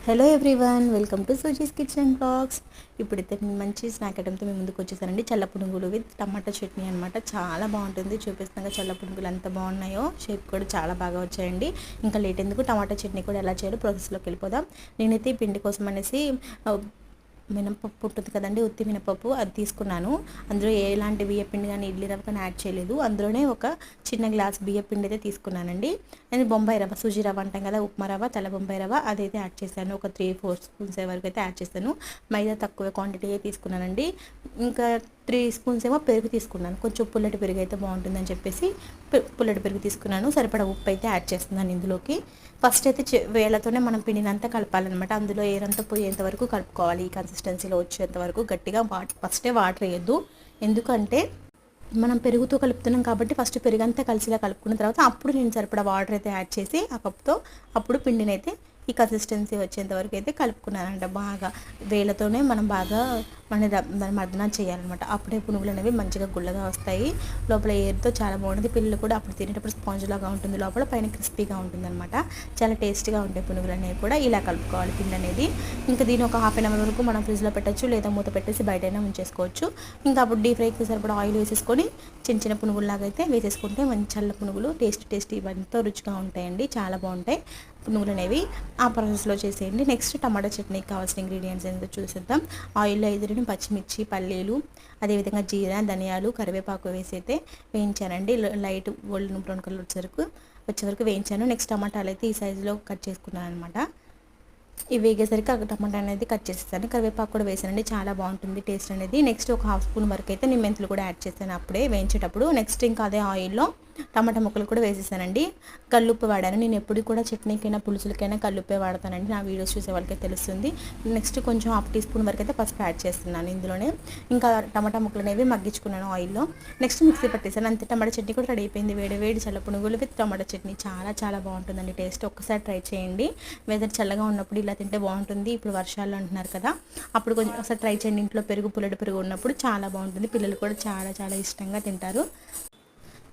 Hello everyone, welcome to Suji's kitchen blogs. ఇప్పుడైతే నేను మంచి స్నాక్ ఐటమ్తో మీ ముందుకు వచ్చేసానండి. చల్ల పునుగులు విత్ టమాటా చట్నీ అనమాట. చాలా బాగుంటుంది. చూపిస్తాగా చల్ల పునుగులు ఎంత బాగున్నాయో, షేప్ కూడా చాలా బాగా వచ్చాయండి. ఇంకా లేట్ ఎందుకు, టమాటా చట్నీ కూడా ఎలా చేయాలో ప్రాసెస్లోకి వెళ్ళిపోదాం. నేనైతే ఈ పిండి కోసం అనేసి మినపప్పు ఉంటుంది కదండి, ఉత్తి మినపప్పు అది తీసుకున్నాను. అందులో ఎలాంటి బియ్యపిండి కానీ ఇడ్లీ రవ్వ కానీ యాడ్ చేయలేదు. అందులోనే ఒక చిన్న గ్లాస్ బియ్యపిండి అయితే తీసుకున్నానండి. నేను బొంబాయి రవ్వ, సూజీ రవ్వ అంటాం కదా, ఉప్మా రవ్వ, తెల్ల బొంబాయి రవ్వ అదైతే యాడ్ చేశాను. ఒక 3-4 స్పూన్స్ వరకు అయితే యాడ్ చేశాను. మైదా తక్కువ క్వాంటిటీ తీసుకున్నానండి. ఇంకా 3 స్పూన్స్ ఏమో పెరుగు తీసుకున్నాను. కొంచెం పుల్లటి పెరుగు అయితే బాగుంటుందని చెప్పేసి పుల్లటి పెరుగు తీసుకున్నాను. సరిపడా ఉప్పు అయితే యాడ్ చేస్తున్నాను ఇందులోకి. ఫస్ట్ అయితే వేళ్ళతోనే మనం పిండినంతా కలపాలన్నమాట. అందులో ఏరంతా పోయేంత వరకు కలుపుకోవాలి. ఈ కన్సిస్టెన్సీలో వచ్చేంత వరకు గట్టిగా ఫస్టే వాటర్ వేయద్దు. ఎందుకంటే మనం పెరుగుతో కలుపుతున్నాం కాబట్టి ఫస్ట్ పెరుగంతా కలిసిలా కలుపుకున్న తర్వాత అప్పుడు నేను సరిపడా వాటర్ అయితే యాడ్ చేసి ఆ కప్తో అప్పుడు పిండిని అయితే ఈ కన్సిస్టెన్సీ వచ్చేంత వరకు అయితే కలుపుకున్నానంట. బాగా వేళ్ళతోనే మనం బాగా దాన్ని మర్దన చేయాలన్నమాట. అప్పుడే పునుగులు అనేవి మంచిగా గుల్లగా వస్తాయి. లోపల ఏరుతో చాలా బాగుంటుంది. పిల్లలు కూడా అప్పుడు తినేటప్పుడు స్పాంజ్ లాగా ఉంటుంది, లోపల పైన క్రిస్పీగా ఉంటుంది అనమాట. చాలా టేస్ట్గా ఉంటాయి పునుగులు అనేవి కూడా. ఇలా కలుపుకోవాలి పిండి అనేది. ఇంకా దీని ఒక హాఫ్ అన్ అవర్ వరకు మనం ఫ్రిడ్జ్లో పెట్టచ్చు, లేదా మూత పెట్టేసి బయటైనా ఉంచేసుకోవచ్చు. ఇంకా అప్పుడు డీప్ ఫ్రైకి సరిపడా ఆయిల్ వేసేసుకొని చిన్న చిన్న పునుగుల్లాగా అయితే వేసేసుకుంటే మంచి చల్ల పునుగులు టేస్టీ ఎంతో రుచిగా ఉంటాయండి. చాలా బాగుంటాయి పునుగులు అనేవి. ఆ ప్రాసెస్లో చేసేయండి. నెక్స్ట్ టమాటా చట్నీకి కావాల్సిన ఇంగ్రీడియంట్స్ ఏంటో చూసేద్దాం. ఆయిల్లో 5 పచ్చిమిర్చి, పల్లీలు, అదేవిధంగా జీరా, ధనియాలు, కరివేపాకు వేసి అయితే వేయించానండి. లైట్ గోల్డెన్ బ్రౌన్ కలర్ వచ్చే వరకు వేయించాను. నెక్స్ట్ టమాటాలు అయితే ఈ సైజులో కట్ చేసుకున్నాను అనమాట. ఇవి వేగేసరికి ఆ టమాటా అనేది కట్ చేసేసాను. కరివేపాకు కూడా వేసానండి, చాలా బాగుంటుంది టేస్ట్ అనేది. నెక్స్ట్ ఒక హాఫ్ స్పూన్ వరకు అయితే నేను మెంతులు కూడా యాడ్ చేశాను అప్పుడే వేయించేటప్పుడు. నెక్స్ట్ ఇంకా అదే ఆయిల్లో టమాటా ముక్కలు కూడా వేసేసానండి. కల్లుప్పు వాడాను. నేను ఎప్పుడు కూడా చట్నీకైనా పులుసులకైనా కల్లుప్పే వాడతానండి. నా వీడియోస్ చూసే వాళ్ళకే తెలుస్తుంది. నెక్స్ట్ కొంచెం హాఫ్ టీ స్పూన్ వరకు అయితే పసుపు యాడ్ చేస్తున్నాను ఇందులోనే. ఇంకా టమాటా ముక్కలు అనేవి మగ్గించుకున్నాను ఆయిల్లో. నెక్స్ట్ మిక్సీ పట్టేసాను. అంతే, టమాటా చట్నీ కూడా రెడీ అయిపోయింది. వేడి చల్ల పునుగులు విత్ టమాటా చట్నీ చాలా బాగుంటుందండి టేస్ట్. ఒక్కసారి ట్రై చేయండి. వెదర్ చల్లగా ఉన్నప్పుడు ఇలా తింటే బాగుంటుంది. ఇప్పుడు వర్షాలు అంటున్నారు కదా, అప్పుడు కొంచెం ఒకసారి ట్రై చేయండి. ఇంట్లో పుల్లటి పెరుగు ఉన్నప్పుడు చాలా బాగుంటుంది. పిల్లలు కూడా చాలా ఇష్టంగా తింటారు.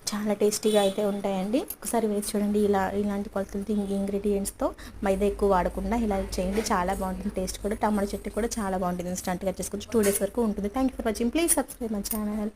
చాలా టేస్టీగా అయితే ఉంటాయండి. ఒకసారి వేసి చూడండి. ఇలాంటి కొలతలతో ఇంగ్రీడియంట్స్తో మైదా ఎక్కువ వాడకుండా ఇలా చేయండి. చాలా బాగుంటుంది టేస్ట్ కూడా. టమాటా చట్నీ కూడా చాలా బాగుంటుంది. ఇన్స్టంట్గా చేసుకోవచ్చు. 2 days వరకు ఉంటుంది. Thank you for watching. Please subscribe my channel.